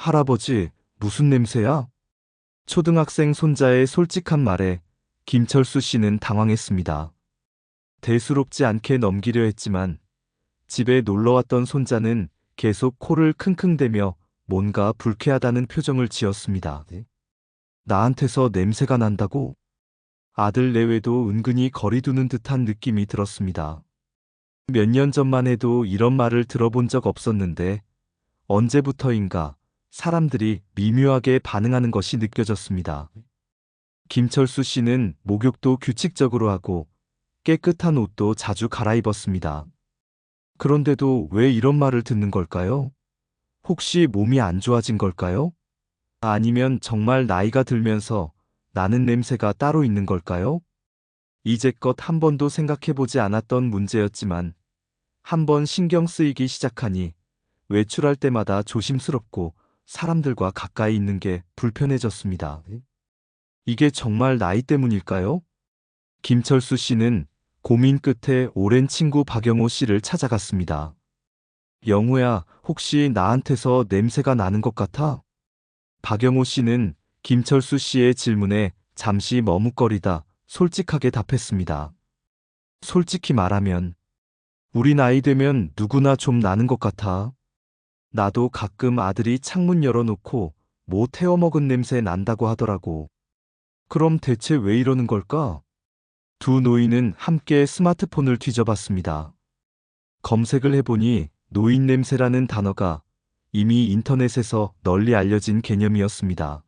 할아버지, 무슨 냄새야? 초등학생 손자의 솔직한 말에 김철수 씨는 당황했습니다. 대수롭지 않게 넘기려 했지만 집에 놀러왔던 손자는 계속 코를 킁킁대며 뭔가 불쾌하다는 표정을 지었습니다. 네? 나한테서 냄새가 난다고? 아들 내외도 은근히 거리두는 듯한 느낌이 들었습니다. 몇 년 전만 해도 이런 말을 들어본 적 없었는데 언제부터인가 사람들이 미묘하게 반응하는 것이 느껴졌습니다. 김철수 씨는 목욕도 규칙적으로 하고 깨끗한 옷도 자주 갈아입었습니다. 그런데도 왜 이런 말을 듣는 걸까요? 혹시 몸이 안 좋아진 걸까요? 아니면 정말 나이가 들면서 나는 냄새가 따로 있는 걸까요? 이제껏 한 번도 생각해보지 않았던 문제였지만 한 번 신경 쓰이기 시작하니 외출할 때마다 조심스럽고 사람들과 가까이 있는 게 불편해졌습니다. 이게 정말 나이 때문일까요? 김철수 씨는 고민 끝에 오랜 친구 박영호 씨를 찾아갔습니다. 영호야, 혹시 나한테서 냄새가 나는 것 같아? 박영호 씨는 김철수 씨의 질문에 잠시 머뭇거리다 솔직하게 답했습니다. 솔직히 말하면, 우리 나이 되면 누구나 좀 나는 것 같아. 나도 가끔 아들이 창문 열어놓고 뭐 태워먹은 냄새 난다고 하더라고. 그럼 대체 왜 이러는 걸까? 두 노인은 함께 스마트폰을 뒤져봤습니다. 검색을 해보니 노인 냄새라는 단어가 이미 인터넷에서 널리 알려진 개념이었습니다.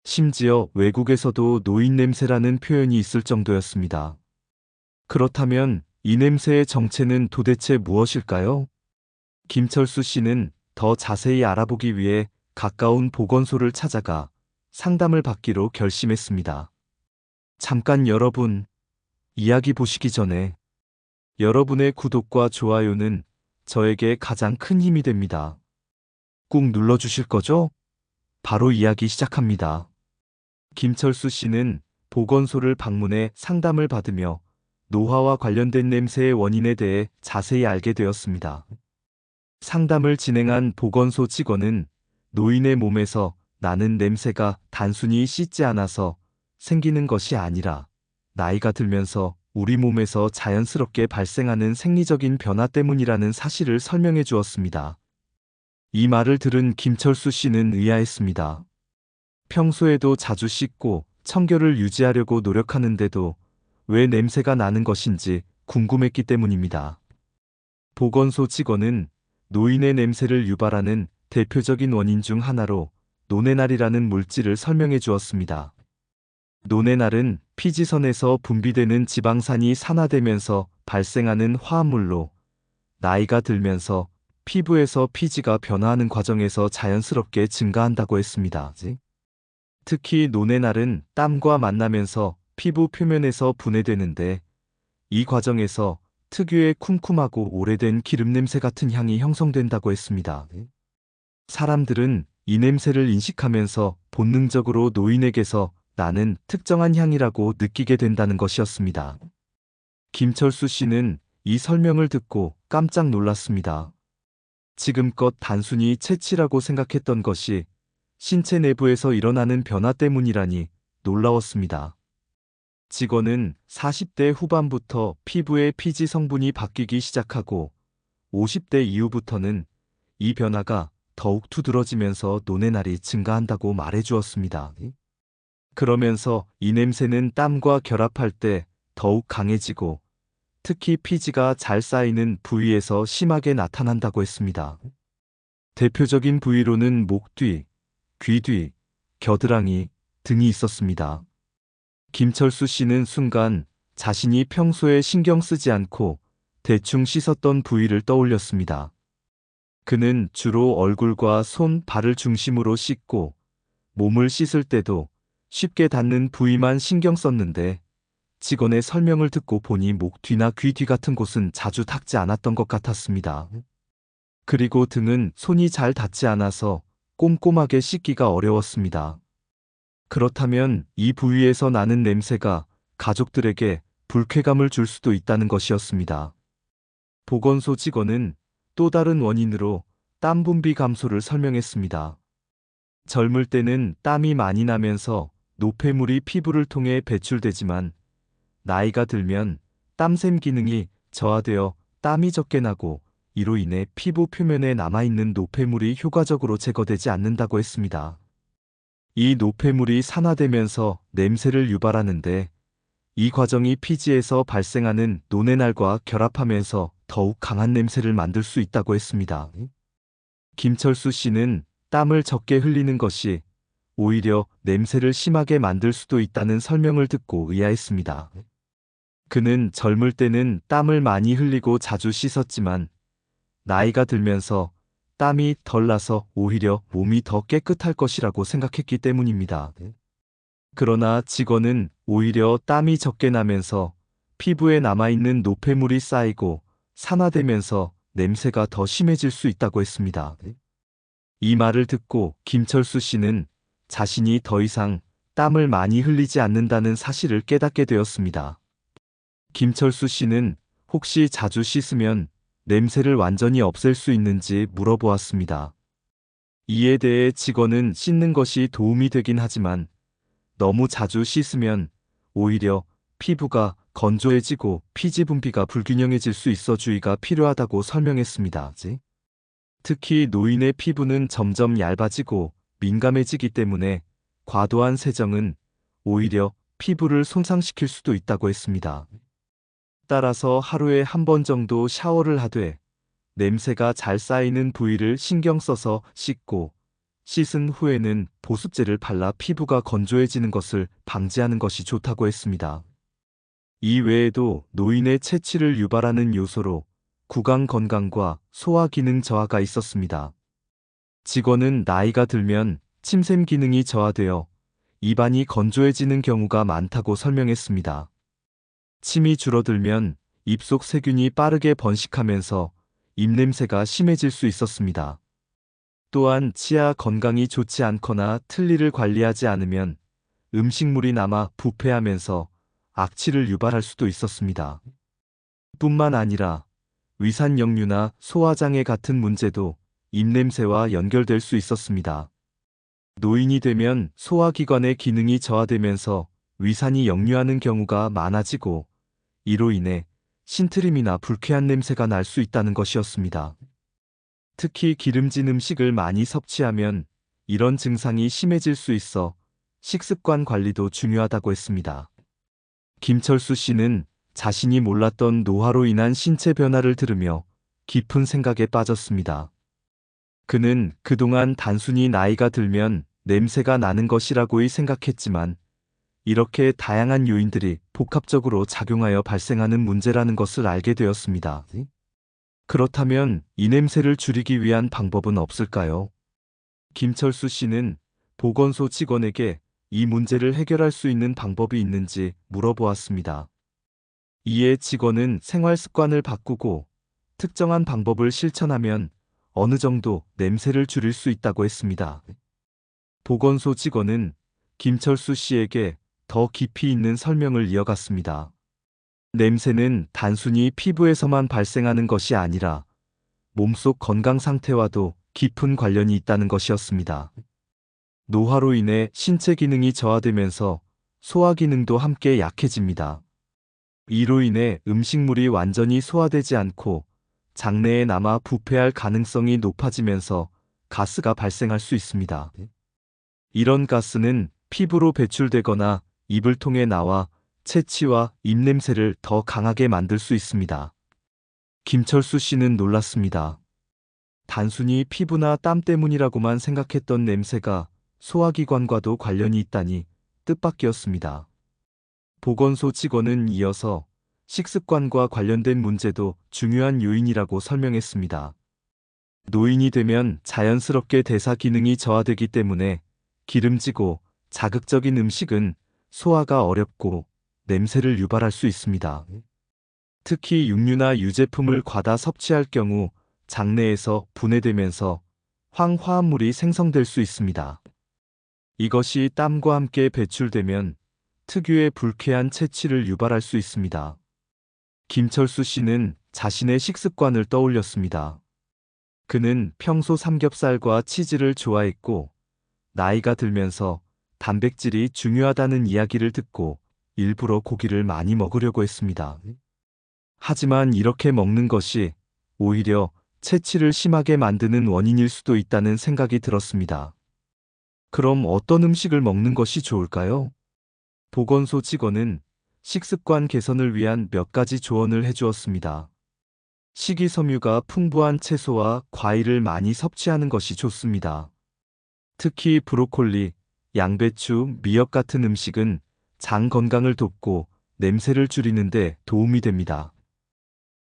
심지어 외국에서도 노인 냄새라는 표현이 있을 정도였습니다. 그렇다면 이 냄새의 정체는 도대체 무엇일까요? 김철수 씨는 더 자세히 알아보기 위해 가까운 보건소를 찾아가 상담을 받기로 결심했습니다. 잠깐 여러분, 이야기 보시기 전에 여러분의 구독과 좋아요는 저에게 가장 큰 힘이 됩니다. 꾹 눌러주실 거죠? 바로 이야기 시작합니다. 김철수 씨는 보건소를 방문해 상담을 받으며 노화와 관련된 냄새의 원인에 대해 자세히 알게 되었습니다. 상담을 진행한 보건소 직원은 노인의 몸에서 나는 냄새가 단순히 씻지 않아서 생기는 것이 아니라 나이가 들면서 우리 몸에서 자연스럽게 발생하는 생리적인 변화 때문이라는 사실을 설명해 주었습니다. 이 말을 들은 김철수 씨는 의아했습니다. 평소에도 자주 씻고 청결을 유지하려고 노력하는데도 왜 냄새가 나는 것인지 궁금했기 때문입니다. 보건소 직원은 노인의 냄새를 유발하는 대표적인 원인 중 하나로 노네날이라는 물질을 설명해 주었습니다. 노네날은 피지선에서 분비되는 지방산이 산화되면서 발생하는 화합물로 나이가 들면서 피부에서 피지가 변화하는 과정에서 자연스럽게 증가한다고 했습니다. 특히 노네날은 땀과 만나면서 피부 표면에서 분해되는데 이 과정에서 특유의 쿰쿰하고 오래된 기름 냄새 같은 향이 형성된다고 했습니다. 사람들은 이 냄새를 인식하면서 본능적으로 노인에게서 나는 특정한 향이라고 느끼게 된다는 것이었습니다. 김철수 씨는 이 설명을 듣고 깜짝 놀랐습니다. 지금껏 단순히 체취라고 생각했던 것이 신체 내부에서 일어나는 변화 때문이라니 놀라웠습니다. 직원은 40대 후반부터 피부의 피지 성분이 바뀌기 시작하고 50대 이후부터는 이 변화가 더욱 두드러지면서 노네날이 증가한다고 말해주었습니다. 그러면서 이 냄새는 땀과 결합할 때 더욱 강해지고 특히 피지가 잘 쌓이는 부위에서 심하게 나타난다고 했습니다. 대표적인 부위로는 목 뒤, 귀 뒤, 겨드랑이 등이 있었습니다. 김철수 씨는 순간 자신이 평소에 신경 쓰지 않고 대충 씻었던 부위를 떠올렸습니다. 그는 주로 얼굴과 손, 발을 중심으로 씻고 몸을 씻을 때도 쉽게 닿는 부위만 신경 썼는데 직원의 설명을 듣고 보니 목 뒤나 귀 뒤 같은 곳은 자주 닦지 않았던 것 같았습니다. 그리고 등은 손이 잘 닿지 않아서 꼼꼼하게 씻기가 어려웠습니다. 그렇다면 이 부위에서 나는 냄새가 가족들에게 불쾌감을 줄 수도 있다는 것이었습니다. 보건소 직원은 또 다른 원인으로 땀 분비 감소를 설명했습니다. 젊을 때는 땀이 많이 나면서 노폐물이 피부를 통해 배출되지만 나이가 들면 땀샘 기능이 저하되어 땀이 적게 나고 이로 인해 피부 표면에 남아있는 노폐물이 효과적으로 제거되지 않는다고 했습니다. 이 노폐물이 산화되면서 냄새를 유발하는데 이 과정이 피지에서 발생하는 노네날과 결합하면서 더욱 강한 냄새를 만들 수 있다고 했습니다. 김철수 씨는 땀을 적게 흘리는 것이 오히려 냄새를 심하게 만들 수도 있다는 설명을 듣고 의아했습니다. 그는 젊을 때는 땀을 많이 흘리고 자주 씻었지만 나이가 들면서 땀이 덜 나서 오히려 몸이 더 깨끗할 것이라고 생각했기 때문입니다. 그러나 직원은 오히려 땀이 적게 나면서 피부에 남아있는 노폐물이 쌓이고 산화되면서 냄새가 더 심해질 수 있다고 했습니다. 이 말을 듣고 김철수 씨는 자신이 더 이상 땀을 많이 흘리지 않는다는 사실을 깨닫게 되었습니다. 김철수 씨는 혹시 자주 씻으면 냄새를 완전히 없앨 수 있는지 물어보았습니다. 이에 대해 직원은 씻는 것이 도움이 되긴 하지만 너무 자주 씻으면 오히려 피부가 건조해지고 피지 분비가 불균형해질 수 있어 주의가 필요하다고 설명했습니다. 특히 노인의 피부는 점점 얇아지고 민감해지기 때문에 과도한 세정은 오히려 피부를 손상시킬 수도 있다고 했습니다. 따라서 하루에 한 번 정도 샤워를 하되 냄새가 잘 쌓이는 부위를 신경 써서 씻고 씻은 후에는 보습제를 발라 피부가 건조해지는 것을 방지하는 것이 좋다고 했습니다. 이 외에도 노인의 체취를 유발하는 요소로 구강 건강과 소화 기능 저하가 있었습니다. 직원은 나이가 들면 침샘 기능이 저하되어 입안이 건조해지는 경우가 많다고 설명했습니다. 침이 줄어들면 입속 세균이 빠르게 번식하면서 입냄새가 심해질 수 있었습니다. 또한 치아 건강이 좋지 않거나 틀니를 관리하지 않으면 음식물이 남아 부패하면서 악취를 유발할 수도 있었습니다. 뿐만 아니라 위산역류나 소화장애 같은 문제도 입냄새와 연결될 수 있었습니다. 노인이 되면 소화기관의 기능이 저하되면서 위산이 역류하는 경우가 많아지고 이로 인해 신트림이나 불쾌한 냄새가 날 수 있다는 것이었습니다. 특히 기름진 음식을 많이 섭취하면 이런 증상이 심해질 수 있어 식습관 관리도 중요하다고 했습니다. 김철수 씨는 자신이 몰랐던 노화로 인한 신체 변화를 들으며 깊은 생각에 빠졌습니다. 그는 그동안 단순히 나이가 들면 냄새가 나는 것이라고의 생각했지만 이렇게 다양한 요인들이 복합적으로 작용하여 발생하는 문제라는 것을 알게 되었습니다. 그렇다면 이 냄새를 줄이기 위한 방법은 없을까요? 김철수 씨는 보건소 직원에게 이 문제를 해결할 수 있는 방법이 있는지 물어보았습니다. 이에 직원은 생활 습관을 바꾸고 특정한 방법을 실천하면 어느 정도 냄새를 줄일 수 있다고 했습니다. 보건소 직원은 김철수 씨에게 더 깊이 있는 설명을 이어갔습니다. 냄새는 단순히 피부에서만 발생하는 것이 아니라 몸속 건강 상태와도 깊은 관련이 있다는 것이었습니다. 노화로 인해 신체 기능이 저하되면서 소화 기능도 함께 약해집니다. 이로 인해 음식물이 완전히 소화되지 않고 장내에 남아 부패할 가능성이 높아지면서 가스가 발생할 수 있습니다. 이런 가스는 피부로 배출되거나 입을 통해 나와 체취와 입냄새를 더 강하게 만들 수 있습니다. 김철수 씨는 놀랐습니다. 단순히 피부나 땀 때문이라고만 생각했던 냄새가 소화기관과도 관련이 있다니 뜻밖이었습니다. 보건소 직원은 이어서 식습관과 관련된 문제도 중요한 요인이라고 설명했습니다. 노인이 되면 자연스럽게 대사 기능이 저하되기 때문에 기름지고 자극적인 음식은 소화가 어렵고 냄새를 유발할 수 있습니다. 특히 육류나 유제품을 과다 섭취할 경우 장내에서 분해되면서 황화합물이 생성될 수 있습니다. 이것이 땀과 함께 배출되면 특유의 불쾌한 체취를 유발할 수 있습니다. 김철수 씨는 자신의 식습관을 떠올렸습니다. 그는 평소 삼겹살과 치즈를 좋아했고 나이가 들면서 단백질이 중요하다는 이야기를 듣고 일부러 고기를 많이 먹으려고 했습니다. 하지만 이렇게 먹는 것이 오히려 체취를 심하게 만드는 원인일 수도 있다는 생각이 들었습니다. 그럼 어떤 음식을 먹는 것이 좋을까요? 보건소 직원은 식습관 개선을 위한 몇 가지 조언을 해주었습니다. 식이섬유가 풍부한 채소와 과일을 많이 섭취하는 것이 좋습니다. 특히 브로콜리, 양배추, 미역 같은 음식은 장 건강을 돕고 냄새를 줄이는 데 도움이 됩니다.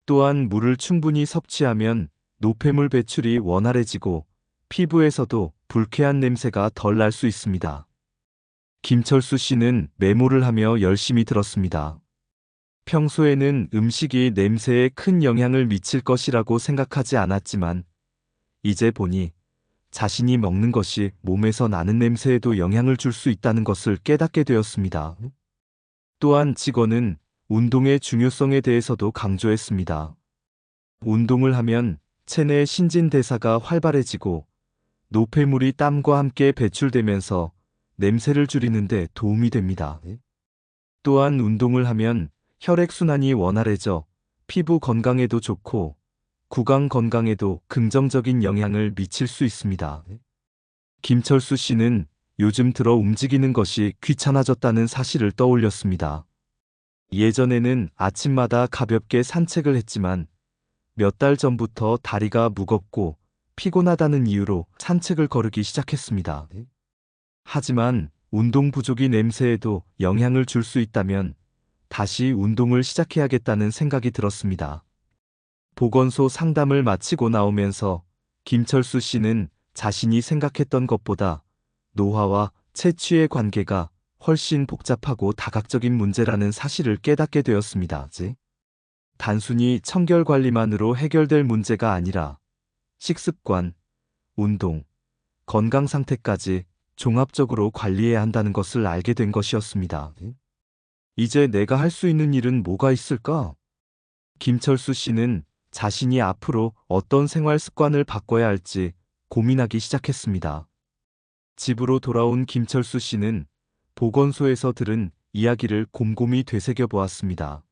또한 물을 충분히 섭취하면 노폐물 배출이 원활해지고 피부에서도 불쾌한 냄새가 덜 날 수 있습니다. 김철수 씨는 메모를 하며 열심히 들었습니다. 평소에는 음식이 냄새에 큰 영향을 미칠 것이라고 생각하지 않았지만 이제 보니 자신이 먹는 것이 몸에서 나는 냄새에도 영향을 줄 수 있다는 것을 깨닫게 되었습니다. 또한 직원은 운동의 중요성에 대해서도 강조했습니다. 운동을 하면 체내 신진대사가 활발해지고 노폐물이 땀과 함께 배출되면서 냄새를 줄이는 데 도움이 됩니다. 또한 운동을 하면 혈액순환이 원활해져 피부 건강에도 좋고 구강 건강에도 긍정적인 영향을 미칠 수 있습니다. 김철수 씨는 요즘 들어 움직이는 것이 귀찮아졌다는 사실을 떠올렸습니다. 예전에는 아침마다 가볍게 산책을 했지만 몇 달 전부터 다리가 무겁고 피곤하다는 이유로 산책을 거르기 시작했습니다. 하지만 운동 부족이 냄새에도 영향을 줄 수 있다면 다시 운동을 시작해야겠다는 생각이 들었습니다. 보건소 상담을 마치고 나오면서 김철수 씨는 자신이 생각했던 것보다 노화와 체취의 관계가 훨씬 복잡하고 다각적인 문제라는 사실을 깨닫게 되었습니다. 단순히 청결 관리만으로 해결될 문제가 아니라 식습관, 운동, 건강 상태까지 종합적으로 관리해야 한다는 것을 알게 된 것이었습니다. 이제 내가 할 수 있는 일은 뭐가 있을까? 김철수 씨는 자신이 앞으로 어떤 생활 습관을 바꿔야 할지 고민하기 시작했습니다. 집으로 돌아온 김철수 씨는 보건소에서 들은 이야기를 곰곰이 되새겨 보았습니다.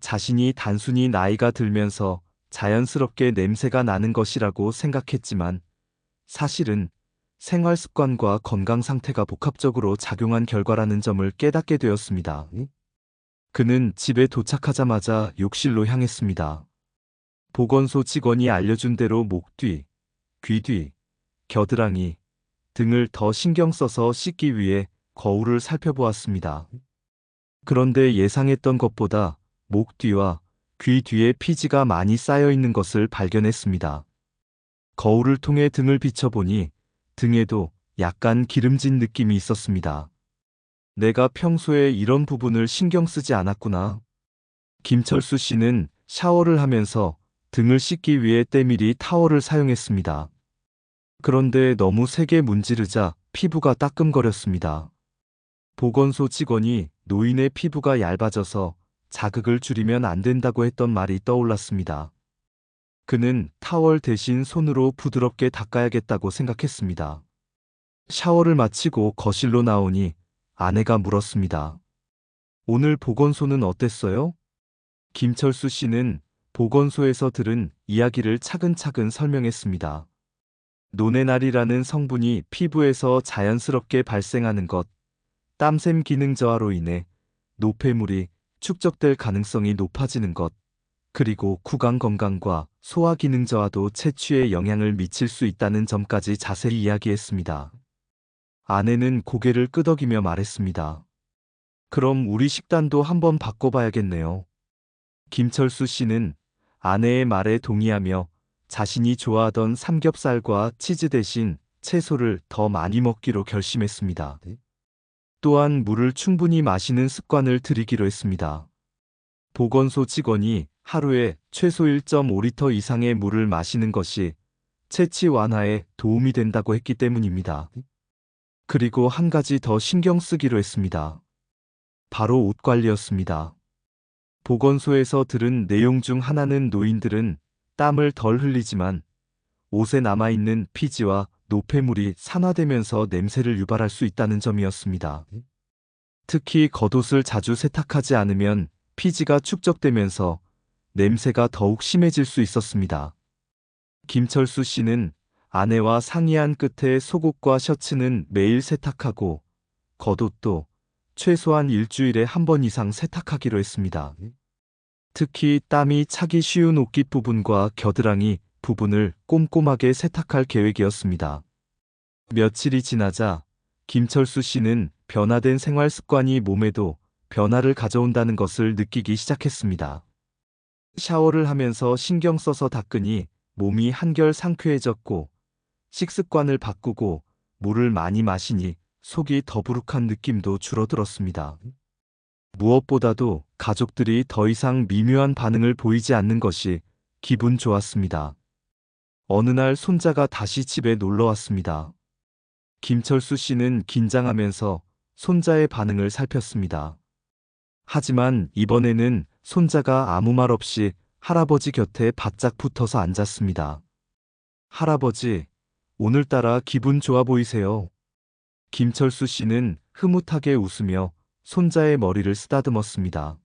자신이 단순히 나이가 들면서 자연스럽게 냄새가 나는 것이라고 생각했지만 사실은 생활 습관과 건강 상태가 복합적으로 작용한 결과라는 점을 깨닫게 되었습니다. 그는 집에 도착하자마자 욕실로 향했습니다. 보건소 직원이 알려준 대로 목 뒤, 귀 뒤, 겨드랑이 등을 더 신경 써서 씻기 위해 거울을 살펴보았습니다. 그런데 예상했던 것보다 목 뒤와 귀 뒤에 피지가 많이 쌓여 있는 것을 발견했습니다. 거울을 통해 등을 비춰보니 등에도 약간 기름진 느낌이 있었습니다. 내가 평소에 이런 부분을 신경 쓰지 않았구나. 김철수 씨는 샤워를 하면서 등을 씻기 위해 때밀이 타월을 사용했습니다. 그런데 너무 세게 문지르자 피부가 따끔거렸습니다. 보건소 직원이 노인의 피부가 얇아져서 자극을 줄이면 안 된다고 했던 말이 떠올랐습니다. 그는 타월 대신 손으로 부드럽게 닦아야겠다고 생각했습니다. 샤워를 마치고 거실로 나오니 아내가 물었습니다. 오늘 보건소는 어땠어요? 김철수 씨는 보건소에서 들은 이야기를 차근차근 설명했습니다. 노네날이라는 성분이 피부에서 자연스럽게 발생하는 것, 땀샘 기능 저하로 인해 노폐물이 축적될 가능성이 높아지는 것, 그리고 구강 건강과 소화 기능 저하도 체취에 영향을 미칠 수 있다는 점까지 자세히 이야기했습니다. 아내는 고개를 끄덕이며 말했습니다. 그럼 우리 식단도 한번 바꿔봐야겠네요. 김철수 씨는 아내의 말에 동의하며 자신이 좋아하던 삼겹살과 치즈 대신 채소를 더 많이 먹기로 결심했습니다. 또한 물을 충분히 마시는 습관을 들이기로 했습니다. 보건소 직원이 하루에 최소 1.5리터 이상의 물을 마시는 것이 체취 완화에 도움이 된다고 했기 때문입니다. 그리고 한 가지 더 신경 쓰기로 했습니다. 바로 옷 관리였습니다. 보건소에서 들은 내용 중 하나는 노인들은 땀을 덜 흘리지만 옷에 남아있는 피지와 노폐물이 산화되면서 냄새를 유발할 수 있다는 점이었습니다. 특히 겉옷을 자주 세탁하지 않으면 피지가 축적되면서 냄새가 더욱 심해질 수 있었습니다. 김철수 씨는 아내와 상의한 끝에 속옷과 셔츠는 매일 세탁하고 겉옷도 최소한 일주일에 한 번 이상 세탁하기로 했습니다. 특히 땀이 차기 쉬운 옷깃 부분과 겨드랑이 부분을 꼼꼼하게 세탁할 계획이었습니다. 며칠이 지나자 김철수 씨는 변화된 생활 습관이 몸에도 변화를 가져온다는 것을 느끼기 시작했습니다. 샤워를 하면서 신경 써서 닦으니 몸이 한결 상쾌해졌고, 식습관을 바꾸고 물을 많이 마시니 속이 더부룩한 느낌도 줄어들었습니다. 무엇보다도 가족들이 더 이상 미묘한 반응을 보이지 않는 것이 기분 좋았습니다. 어느 날 손자가 다시 집에 놀러 왔습니다. 김철수 씨는 긴장하면서 손자의 반응을 살폈습니다. 하지만 이번에는 손자가 아무 말 없이 할아버지 곁에 바짝 붙어서 앉았습니다. 할아버지, 오늘따라 기분 좋아 보이세요. 김철수 씨는 흐뭇하게 웃으며 손자의 머리를 쓰다듬었습니다.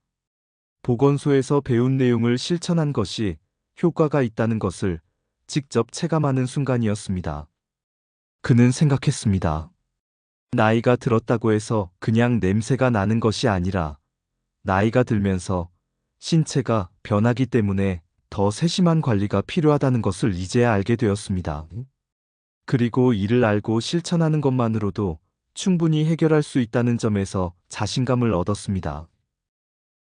보건소에서 배운 내용을 실천한 것이 효과가 있다는 것을 직접 체감하는 순간이었습니다. 그는 생각했습니다. 나이가 들었다고 해서 그냥 냄새가 나는 것이 아니라 나이가 들면서 신체가 변하기 때문에 더 세심한 관리가 필요하다는 것을 이제야 알게 되었습니다. 그리고 이를 알고 실천하는 것만으로도 충분히 해결할 수 있다는 점에서 자신감을 얻었습니다.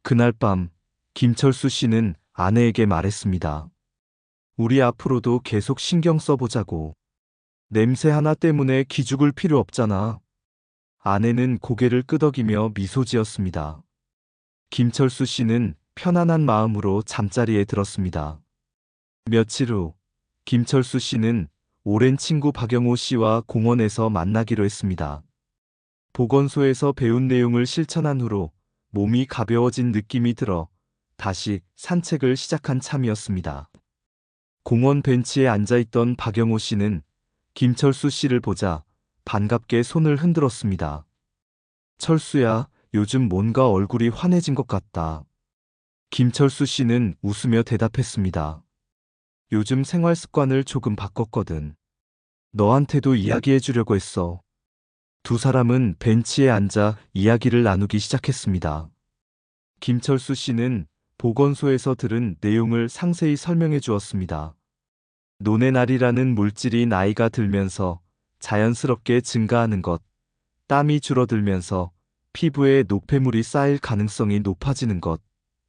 그날 밤 김철수 씨는 아내에게 말했습니다. 우리 앞으로도 계속 신경 써보자고. 냄새 하나 때문에 기죽을 필요 없잖아. 아내는 고개를 끄덕이며 미소 지었습니다. 김철수 씨는 편안한 마음으로 잠자리에 들었습니다. 며칠 후 김철수 씨는 오랜 친구 박영호 씨와 공원에서 만나기로 했습니다. 보건소에서 배운 내용을 실천한 후로 몸이 가벼워진 느낌이 들어 다시 산책을 시작한 참이었습니다. 공원 벤치에 앉아있던 박영호 씨는 김철수 씨를 보자 반갑게 손을 흔들었습니다. 철수야, 요즘 뭔가 얼굴이 환해진 것 같다. 김철수 씨는 웃으며 대답했습니다. 요즘 생활 습관을 조금 바꿨거든. 너한테도 이야기해 주려고 했어. 두 사람은 벤치에 앉아 이야기를 나누기 시작했습니다. 김철수 씨는 보건소에서 들은 내용을 상세히 설명해 주었습니다. 노네날이라는 물질이 나이가 들면서 자연스럽게 증가하는 것, 땀이 줄어들면서 피부에 노폐물이 쌓일 가능성이 높아지는 것,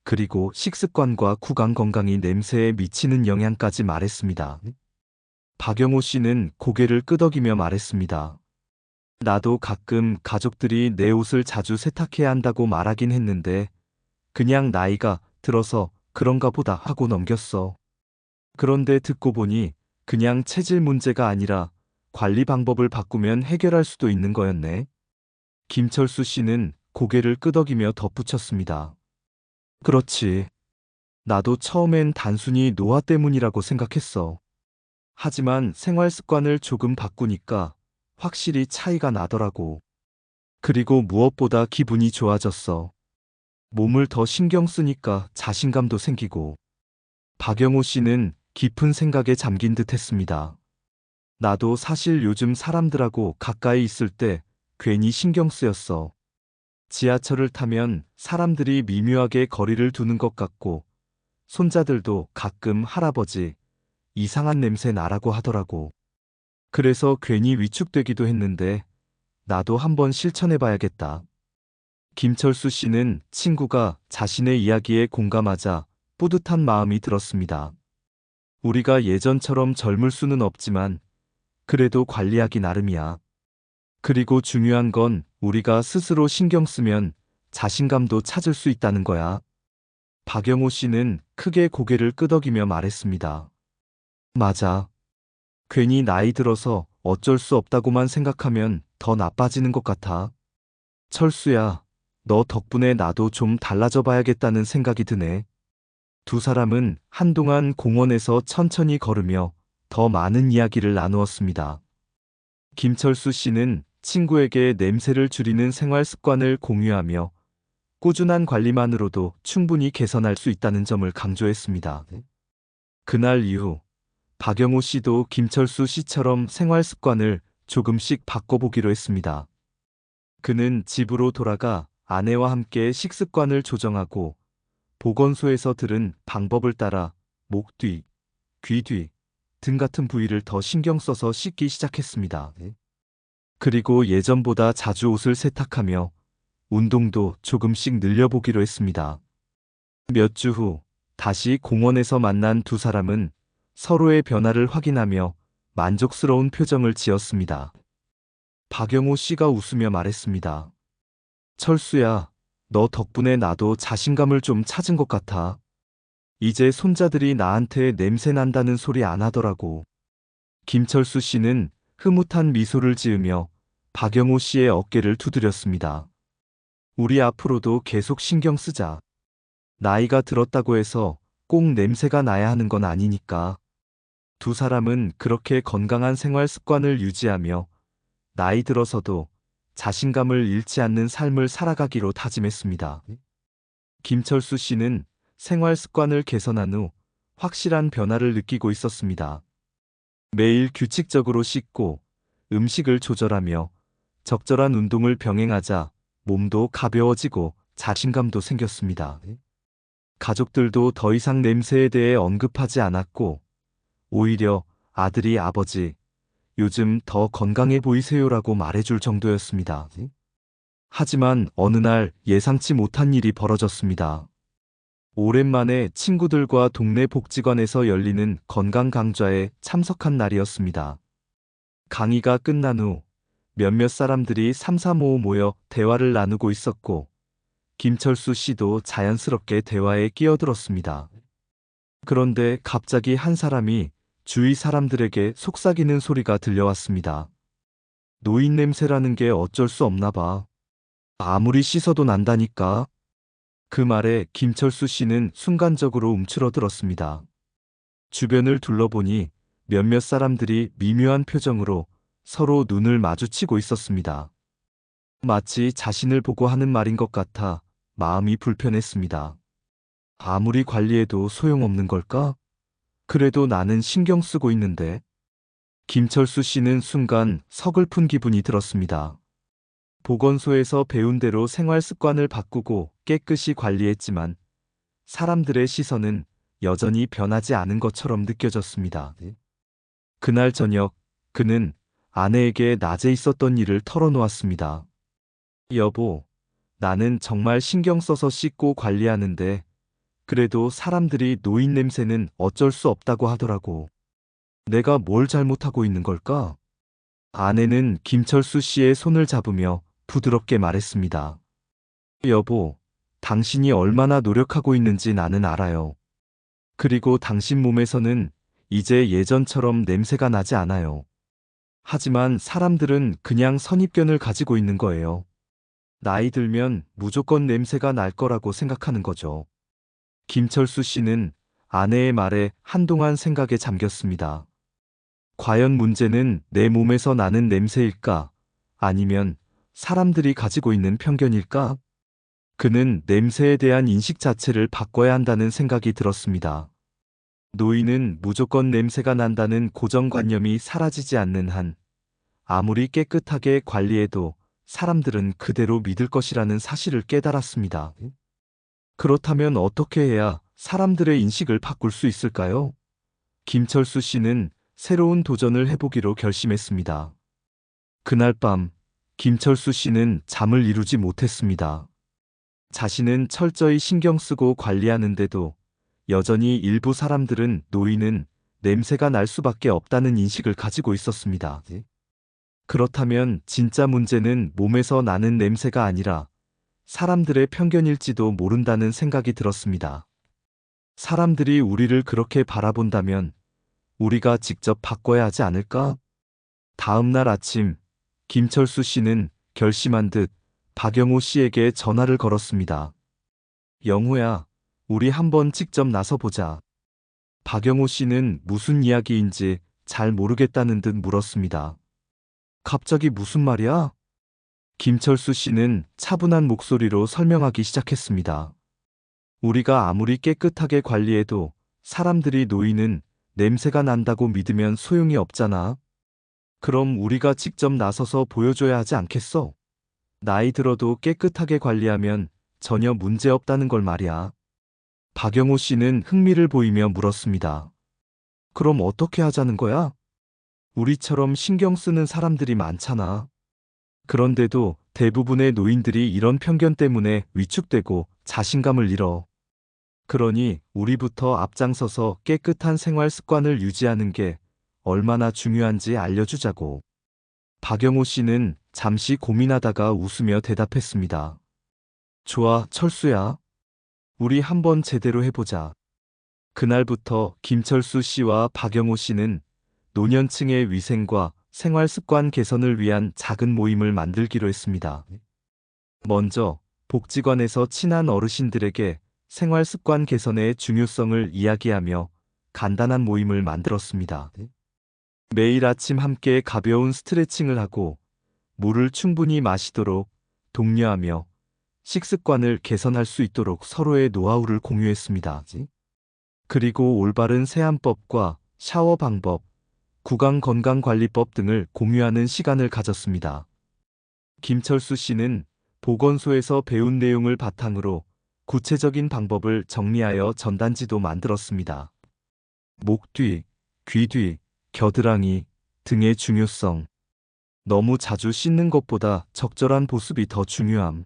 그리고 식습관과 구강 건강이 냄새에 미치는 영향까지 말했습니다. 박영호 씨는 고개를 끄덕이며 말했습니다. 나도 가끔 가족들이 내 옷을 자주 세탁해야 한다고 말하긴 했는데 그냥 나이가 들어서 그런가 보다 하고 넘겼어. 그런데 듣고 보니 그냥 체질 문제가 아니라 관리 방법을 바꾸면 해결할 수도 있는 거였네. 김철수 씨는 고개를 끄덕이며 덧붙였습니다. 그렇지. 나도 처음엔 단순히 노화 때문이라고 생각했어. 하지만 생활 습관을 조금 바꾸니까 확실히 차이가 나더라고. 그리고 무엇보다 기분이 좋아졌어. 몸을 더 신경 쓰니까 자신감도 생기고. 박영호 씨는 깊은 생각에 잠긴 듯 했습니다. 나도 사실 요즘 사람들하고 가까이 있을 때 괜히 신경 쓰였어. 지하철을 타면 사람들이 미묘하게 거리를 두는 것 같고, 손자들도 가끔 할아버지, 이상한 냄새 나라고 하더라고. 그래서 괜히 위축되기도 했는데, 나도 한번 실천해봐야겠다. 김철수 씨는 친구가 자신의 이야기에 공감하자 뿌듯한 마음이 들었습니다. 우리가 예전처럼 젊을 수는 없지만 그래도 관리하기 나름이야. 그리고 중요한 건 우리가 스스로 신경 쓰면 자신감도 찾을 수 있다는 거야. 박영호 씨는 크게 고개를 끄덕이며 말했습니다. 맞아. 괜히 나이 들어서 어쩔 수 없다고만 생각하면 더 나빠지는 것 같아. 철수야, 너 덕분에 나도 좀 달라져 봐야겠다는 생각이 드네. 두 사람은 한동안 공원에서 천천히 걸으며 더 많은 이야기를 나누었습니다. 김철수 씨는 친구에게 냄새를 줄이는 생활 습관을 공유하며 꾸준한 관리만으로도 충분히 개선할 수 있다는 점을 강조했습니다. 그날 이후 박영호 씨도 김철수 씨처럼 생활 습관을 조금씩 바꿔보기로 했습니다. 그는 집으로 돌아가 아내와 함께 식습관을 조정하고 보건소에서 들은 방법을 따라 목 뒤, 귀 뒤 등 같은 부위를 더 신경 써서 씻기 시작했습니다. 그리고 예전보다 자주 옷을 세탁하며 운동도 조금씩 늘려보기로 했습니다. 몇 주 후 다시 공원에서 만난 두 사람은 서로의 변화를 확인하며 만족스러운 표정을 지었습니다. 박영호 씨가 웃으며 말했습니다. 철수야, 너 덕분에 나도 자신감을 좀 찾은 것 같아. 이제 손자들이 나한테 냄새 난다는 소리 안 하더라고. 김철수 씨는 흐뭇한 미소를 지으며 박영호 씨의 어깨를 두드렸습니다. 우리 앞으로도 계속 신경 쓰자. 나이가 들었다고 해서 꼭 냄새가 나야 하는 건 아니니까. 두 사람은 그렇게 건강한 생활 습관을 유지하며 나이 들어서도 자신감을 잃지 않는 삶을 살아가기로 다짐했습니다. 김철수 씨는 생활 습관을 개선한 후 확실한 변화를 느끼고 있었습니다. 매일 규칙적으로 씻고 음식을 조절하며 적절한 운동을 병행하자 몸도 가벼워지고 자신감도 생겼습니다. 가족들도 더 이상 냄새에 대해 언급하지 않았고 오히려 아들이 아버지, 요즘 더 건강해 보이세요라고 말해줄 정도였습니다. 하지만 어느 날 예상치 못한 일이 벌어졌습니다. 오랜만에 친구들과 동네 복지관에서 열리는 건강 강좌에 참석한 날이었습니다. 강의가 끝난 후 몇몇 사람들이 삼삼오오 모여 대화를 나누고 있었고 김철수 씨도 자연스럽게 대화에 끼어들었습니다. 그런데 갑자기 한 사람이 주위 사람들에게 속삭이는 소리가 들려왔습니다. 노인 냄새라는 게 어쩔 수 없나 봐. 아무리 씻어도 난다니까. 그 말에 김철수 씨는 순간적으로 움츠러들었습니다. 주변을 둘러보니 몇몇 사람들이 미묘한 표정으로 서로 눈을 마주치고 있었습니다. 마치 자신을 보고 하는 말인 것 같아 마음이 불편했습니다. 아무리 관리해도 소용없는 걸까? 그래도 나는 신경 쓰고 있는데. 김철수 씨는 순간 서글픈 기분이 들었습니다. 보건소에서 배운 대로 생활 습관을 바꾸고 깨끗이 관리했지만 사람들의 시선은 여전히 변하지 않은 것처럼 느껴졌습니다. 그날 저녁 그는 아내에게 낮에 있었던 일을 털어놓았습니다. 여보, 나는 정말 신경 써서 씻고 관리하는데 그래도 사람들이 노인 냄새는 어쩔 수 없다고 하더라고. 내가 뭘 잘못하고 있는 걸까? 아내는 김철수 씨의 손을 잡으며 부드럽게 말했습니다. 여보, 당신이 얼마나 노력하고 있는지 나는 알아요. 그리고 당신 몸에서는 이제 예전처럼 냄새가 나지 않아요. 하지만 사람들은 그냥 선입견을 가지고 있는 거예요. 나이 들면 무조건 냄새가 날 거라고 생각하는 거죠. 김철수 씨는 아내의 말에 한동안 생각에 잠겼습니다. 과연 문제는 내 몸에서 나는 냄새일까? 아니면 사람들이 가지고 있는 편견일까? 그는 냄새에 대한 인식 자체를 바꿔야 한다는 생각이 들었습니다. 노인은 무조건 냄새가 난다는 고정관념이 사라지지 않는 한 아무리 깨끗하게 관리해도 사람들은 그대로 믿을 것이라는 사실을 깨달았습니다. 그렇다면 어떻게 해야 사람들의 인식을 바꿀 수 있을까요? 김철수 씨는 새로운 도전을 해보기로 결심했습니다. 그날 밤 김철수 씨는 잠을 이루지 못했습니다. 자신은 철저히 신경 쓰고 관리하는데도 여전히 일부 사람들은 노인은 냄새가 날 수밖에 없다는 인식을 가지고 있었습니다. 그렇다면 진짜 문제는 몸에서 나는 냄새가 아니라 사람들의 편견일지도 모른다는 생각이 들었습니다. 사람들이 우리를 그렇게 바라본다면 우리가 직접 바꿔야 하지 않을까? 다음 날 아침 김철수 씨는 결심한 듯 박영호 씨에게 전화를 걸었습니다. 영호야, 우리 한번 직접 나서보자. 박영호 씨는 무슨 이야기인지 잘 모르겠다는 듯 물었습니다. 갑자기 무슨 말이야? 김철수 씨는 차분한 목소리로 설명하기 시작했습니다. 우리가 아무리 깨끗하게 관리해도 사람들이 놓이는 냄새가 난다고 믿으면 소용이 없잖아. 그럼 우리가 직접 나서서 보여줘야 하지 않겠어? 나이 들어도 깨끗하게 관리하면 전혀 문제 없다는 걸 말이야. 박영호 씨는 흥미를 보이며 물었습니다. 그럼 어떻게 하자는 거야? 우리처럼 신경 쓰는 사람들이 많잖아. 그런데도 대부분의 노인들이 이런 편견 때문에 위축되고 자신감을 잃어. 그러니 우리부터 앞장서서 깨끗한 생활 습관을 유지하는 게 얼마나 중요한지 알려주자고. 박영호 씨는 잠시 고민하다가 웃으며 대답했습니다. 좋아, 철수야. 우리 한번 제대로 해보자. 그날부터 김철수 씨와 박영호 씨는 노년층의 위생과 생활 습관 개선을 위한 작은 모임을 만들기로 했습니다. 먼저 복지관에서 친한 어르신들에게 생활 습관 개선의 중요성을 이야기하며 간단한 모임을 만들었습니다. 매일 아침 함께 가벼운 스트레칭을 하고 물을 충분히 마시도록 독려하며 식습관을 개선할 수 있도록 서로의 노하우를 공유했습니다. 그리고 올바른 세안법과 샤워 방법, 구강 건강관리법 등을 공유하는 시간을 가졌습니다. 김철수 씨는 보건소에서 배운 내용을 바탕으로 구체적인 방법을 정리하여 전단지도 만들었습니다. 목 뒤, 귀 뒤, 겨드랑이 등의 중요성. 너무 자주 씻는 것보다 적절한 보습이 더 중요함.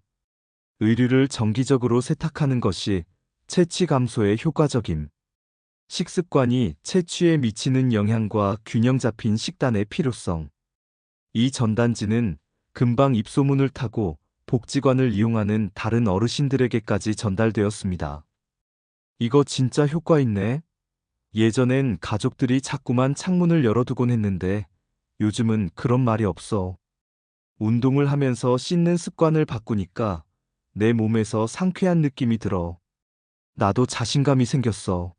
의류를 정기적으로 세탁하는 것이 체취 감소에 효과적임. 식습관이 체취에 미치는 영향과 균형 잡힌 식단의 필요성. 이 전단지는 금방 입소문을 타고 복지관을 이용하는 다른 어르신들에게까지 전달되었습니다. 이거 진짜 효과 있네. 예전엔 가족들이 자꾸만 창문을 열어두곤 했는데 요즘은 그런 말이 없어. 운동을 하면서 씻는 습관을 바꾸니까 내 몸에서 상쾌한 느낌이 들어. 나도 자신감이 생겼어.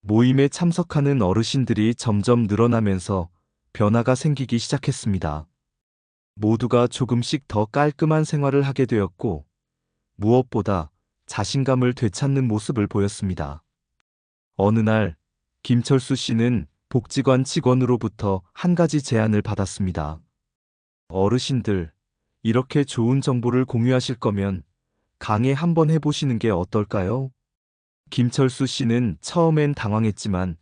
모임에 참석하는 어르신들이 점점 늘어나면서 변화가 생기기 시작했습니다. 모두가 조금씩 더 깔끔한 생활을 하게 되었고, 무엇보다 자신감을 되찾는 모습을 보였습니다. 어느 날, 김철수 씨는 복지관 직원으로부터 한 가지 제안을 받았습니다. 어르신들, 이렇게 좋은 정보를 공유하실 거면 강의 한번 해보시는 게 어떨까요? 김철수 씨는 처음엔 당황했지만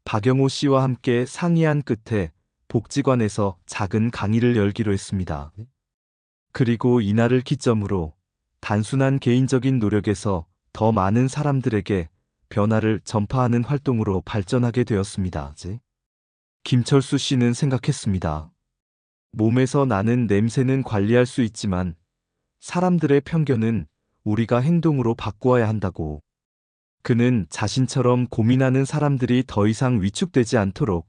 박영호 씨와 함께 상의한 끝에 복지관에서 작은 강의를 열기로 했습니다. 그리고 이날을 기점으로 단순한 개인적인 노력에서 더 많은 사람들에게 변화를 전파하는 활동으로 발전하게 되었습니다. 김철수 씨는 생각했습니다. 몸에서 나는 냄새는 관리할 수 있지만 사람들의 편견은 우리가 행동으로 바꾸어야 한다고. 그는 자신처럼 고민하는 사람들이 더 이상 위축되지 않도록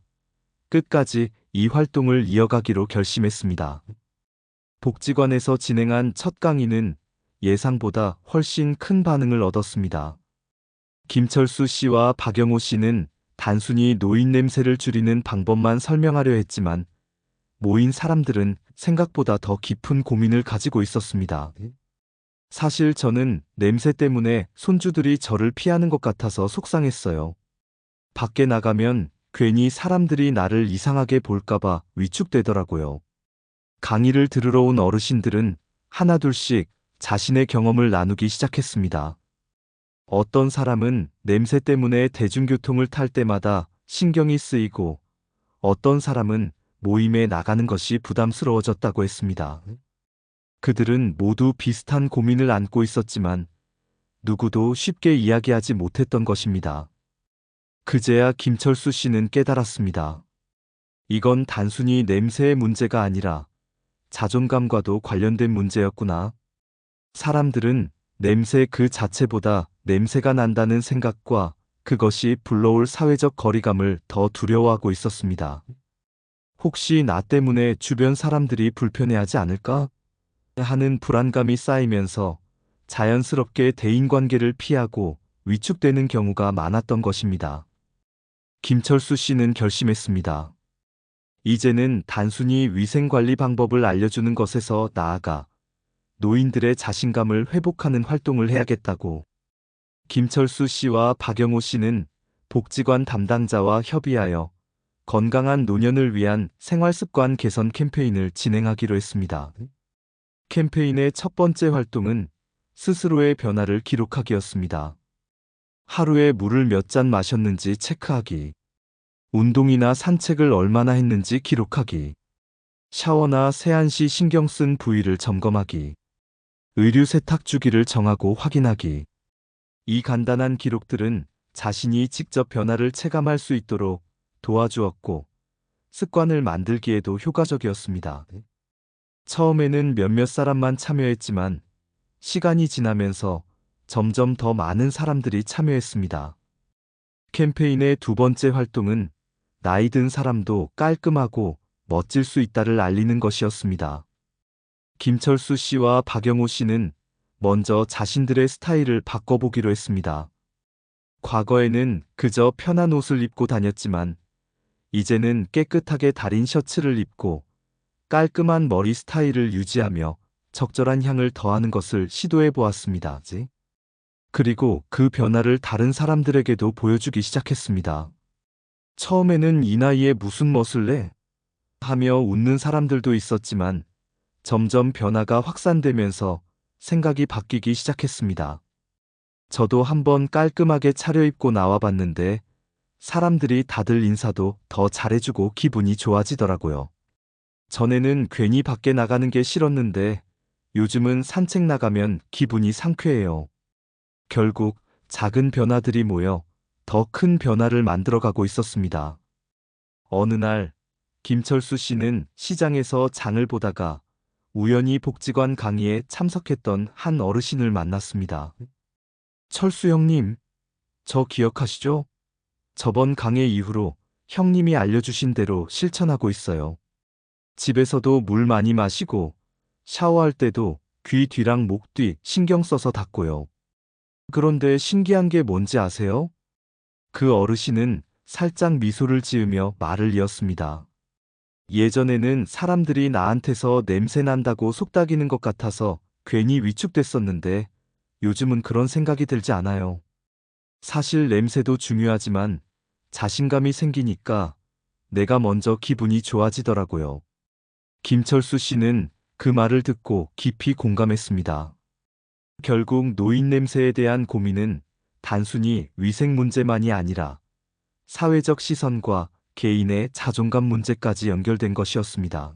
끝까지 이 활동을 이어가기로 결심했습니다. 복지관에서 진행한 첫 강의는 예상보다 훨씬 큰 반응을 얻었습니다. 김철수 씨와 박영호 씨는 단순히 노인 냄새를 줄이는 방법만 설명하려 했지만 모인 사람들은 생각보다 더 깊은 고민을 가지고 있었습니다. 사실 저는 냄새 때문에 손주들이 저를 피하는 것 같아서 속상했어요. 밖에 나가면 괜히 사람들이 나를 이상하게 볼까봐 위축되더라고요. 강의를 들으러 온 어르신들은 하나둘씩 자신의 경험을 나누기 시작했습니다. 어떤 사람은 냄새 때문에 대중교통을 탈 때마다 신경이 쓰이고 어떤 사람은 모임에 나가는 것이 부담스러워졌다고 했습니다. 그들은 모두 비슷한 고민을 안고 있었지만 누구도 쉽게 이야기하지 못했던 것입니다. 그제야 김철수 씨는 깨달았습니다. 이건 단순히 냄새의 문제가 아니라 자존감과도 관련된 문제였구나. 사람들은 냄새 그 자체보다 냄새가 난다는 생각과 그것이 불러올 사회적 거리감을 더 두려워하고 있었습니다. 혹시 나 때문에 주변 사람들이 불편해하지 않을까? 하는 불안감이 쌓이면서 자연스럽게 대인관계를 피하고 위축되는 경우가 많았던 것입니다. 김철수 씨는 결심했습니다. 이제는 단순히 위생관리 방법을 알려주는 것에서 나아가 노인들의 자신감을 회복하는 활동을 해야겠다고 김철수 씨와 박영호 씨는 복지관 담당자와 협의하여 건강한 노년을 위한 생활습관 개선 캠페인을 진행하기로 했습니다. 캠페인의 첫 번째 활동은 스스로의 변화를 기록하기였습니다. 하루에 물을 몇 잔 마셨는지 체크하기, 운동이나 산책을 얼마나 했는지 기록하기, 샤워나 세안 시 신경 쓴 부위를 점검하기, 의류 세탁 주기를 정하고 확인하기. 이 간단한 기록들은 자신이 직접 변화를 체감할 수 있도록 도와주었고 습관을 만들기에도 효과적이었습니다. 처음에는 몇몇 사람만 참여했지만 시간이 지나면서 점점 더 많은 사람들이 참여했습니다. 캠페인의 두 번째 활동은 나이 든 사람도 깔끔하고 멋질 수 있다를 알리는 것이었습니다. 김철수 씨와 박영호 씨는 먼저 자신들의 스타일을 바꿔보기로 했습니다. 과거에는 그저 편한 옷을 입고 다녔지만 이제는 깨끗하게 다린 셔츠를 입고 깔끔한 머리 스타일을 유지하며 적절한 향을 더하는 것을 시도해 보았습니다. 그리고 그 변화를 다른 사람들에게도 보여주기 시작했습니다. 처음에는 이 나이에 무슨 멋을 내? 하며 웃는 사람들도 있었지만 점점 변화가 확산되면서 생각이 바뀌기 시작했습니다. 저도 한번 깔끔하게 차려입고 나와봤는데 사람들이 다들 인사도 더 잘해주고 기분이 좋아지더라고요. 전에는 괜히 밖에 나가는 게 싫었는데 요즘은 산책 나가면 기분이 상쾌해요. 결국 작은 변화들이 모여 더 큰 변화를 만들어가고 있었습니다. 어느 날 김철수 씨는 시장에서 장을 보다가 우연히 복지관 강의에 참석했던 한 어르신을 만났습니다. 철수 형님, 저 기억하시죠? 저번 강의 이후로 형님이 알려주신 대로 실천하고 있어요. 집에서도 물 많이 마시고 샤워할 때도 귀 뒤랑 목 뒤 신경 써서 닦고요. 그런데 신기한 게 뭔지 아세요? 그 어르신은 살짝 미소를 지으며 말을 이었습니다. 예전에는 사람들이 나한테서 냄새 난다고 속닥이는 것 같아서 괜히 위축됐었는데 요즘은 그런 생각이 들지 않아요. 사실 냄새도 중요하지만 자신감이 생기니까 내가 먼저 기분이 좋아지더라고요. 김철수 씨는 그 말을 듣고 깊이 공감했습니다. 결국 노인 냄새에 대한 고민은 단순히 위생 문제만이 아니라 사회적 시선과 개인의 자존감 문제까지 연결된 것이었습니다.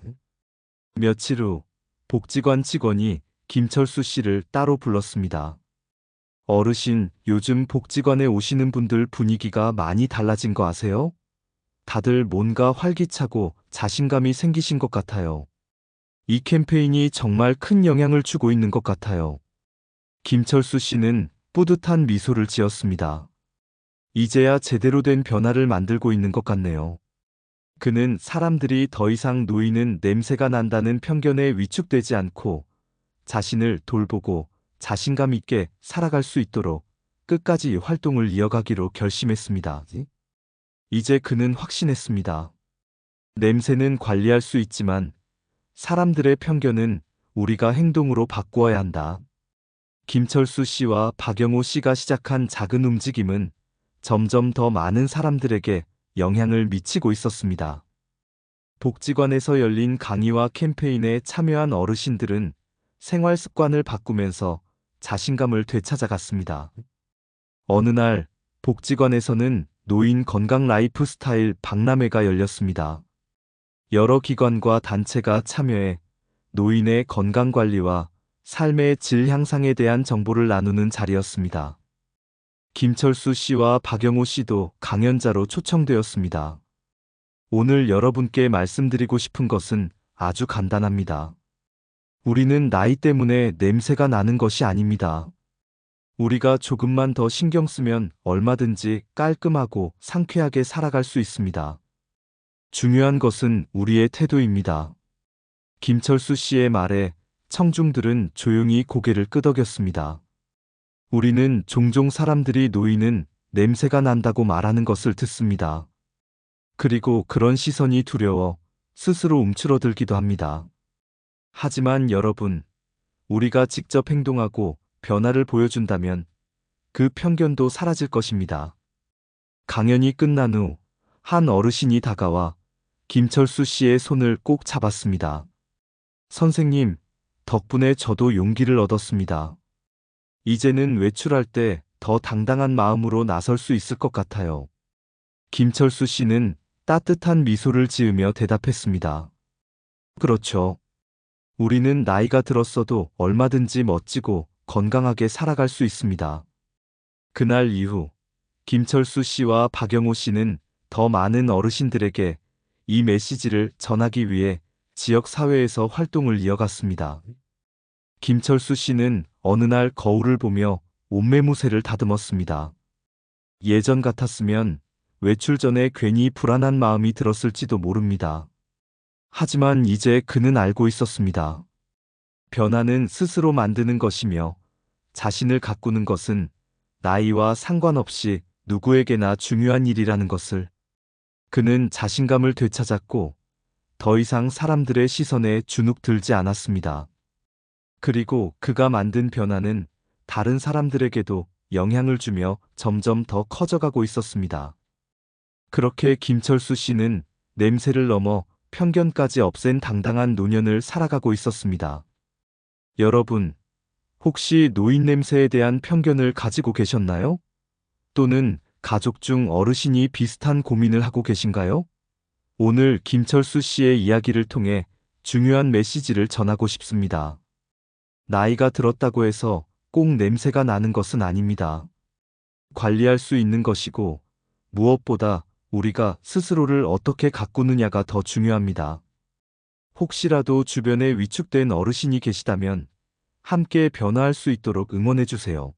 며칠 후 복지관 직원이 김철수 씨를 따로 불렀습니다. 어르신, 요즘 복지관에 오시는 분들 분위기가 많이 달라진 거 아세요? 다들 뭔가 활기차고 자신감이 생기신 것 같아요. 이 캠페인이 정말 큰 영향을 주고 있는 것 같아요. 김철수 씨는 뿌듯한 미소를 지었습니다. 이제야 제대로 된 변화를 만들고 있는 것 같네요. 그는 사람들이 더 이상 노인은 냄새가 난다는 편견에 위축되지 않고 자신을 돌보고 자신감 있게 살아갈 수 있도록 끝까지 활동을 이어가기로 결심했습니다. 이제 그는 확신했습니다. 냄새는 관리할 수 있지만 사람들의 편견은 우리가 행동으로 바꾸어야 한다. 김철수 씨와 박영호 씨가 시작한 작은 움직임은 점점 더 많은 사람들에게 영향을 미치고 있었습니다. 복지관에서 열린 강의와 캠페인에 참여한 어르신들은 생활 습관을 바꾸면서 자신감을 되찾아갔습니다. 어느 날 복지관에서는 노인 건강 라이프 스타일 박람회가 열렸습니다. 여러 기관과 단체가 참여해 노인의 건강 관리와 삶의 질 향상에 대한 정보를 나누는 자리였습니다. 김철수 씨와 박영호 씨도 강연자로 초청되었습니다. 오늘 여러분께 말씀드리고 싶은 것은 아주 간단합니다. 우리는 나이 때문에 냄새가 나는 것이 아닙니다. 우리가 조금만 더 신경 쓰면 얼마든지 깔끔하고 상쾌하게 살아갈 수 있습니다. 중요한 것은 우리의 태도입니다. 김철수 씨의 말에 청중들은 조용히 고개를 끄덕였습니다. 우리는 종종 사람들이 노인은 냄새가 난다고 말하는 것을 듣습니다. 그리고 그런 시선이 두려워 스스로 움츠러들기도 합니다. 하지만 여러분, 우리가 직접 행동하고 변화를 보여준다면 그 편견도 사라질 것입니다. 강연이 끝난 후 한 어르신이 다가와 김철수 씨의 손을 꼭 잡았습니다. 선생님, 덕분에 저도 용기를 얻었습니다. 이제는 외출할 때 더 당당한 마음으로 나설 수 있을 것 같아요. 김철수 씨는 따뜻한 미소를 지으며 대답했습니다. 그렇죠. 우리는 나이가 들었어도 얼마든지 멋지고 건강하게 살아갈 수 있습니다. 그날 이후 김철수 씨와 박영호 씨는 더 많은 어르신들에게 이 메시지를 전하기 위해 지역 사회에서 활동을 이어갔습니다. 김철수 씨는 어느 날 거울을 보며 옷매무새를 다듬었습니다. 예전 같았으면 외출 전에 괜히 불안한 마음이 들었을지도 모릅니다. 하지만 이제 그는 알고 있었습니다. 변화는 스스로 만드는 것이며 자신을 가꾸는 것은 나이와 상관없이 누구에게나 중요한 일이라는 것을. 그는 자신감을 되찾았고 더 이상 사람들의 시선에 주눅들지 않았습니다. 그리고 그가 만든 변화는 다른 사람들에게도 영향을 주며 점점 더 커져가고 있었습니다. 그렇게 김철수 씨는 냄새를 넘어 편견까지 없앤 당당한 노년을 살아가고 있었습니다. 여러분, 혹시 노인 냄새에 대한 편견을 가지고 계셨나요? 또는 가족 중 어르신이 비슷한 고민을 하고 계신가요? 오늘 김철수 씨의 이야기를 통해 중요한 메시지를 전하고 싶습니다. 나이가 들었다고 해서 꼭 냄새가 나는 것은 아닙니다. 관리할 수 있는 것이고 무엇보다 우리가 스스로를 어떻게 가꾸느냐가 더 중요합니다. 혹시라도 주변에 위축된 어르신이 계시다면 함께 변화할 수 있도록 응원해 주세요.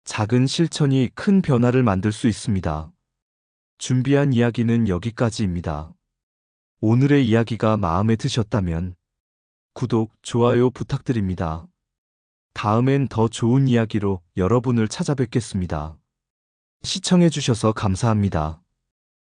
작은 실천이 큰 변화를 만들 수 있습니다. 준비한 이야기는 여기까지입니다. 오늘의 이야기가 마음에 드셨다면 구독, 좋아요 부탁드립니다. 다음엔 더 좋은 이야기로 여러분을 찾아뵙겠습니다. 시청해 주셔서 감사합니다.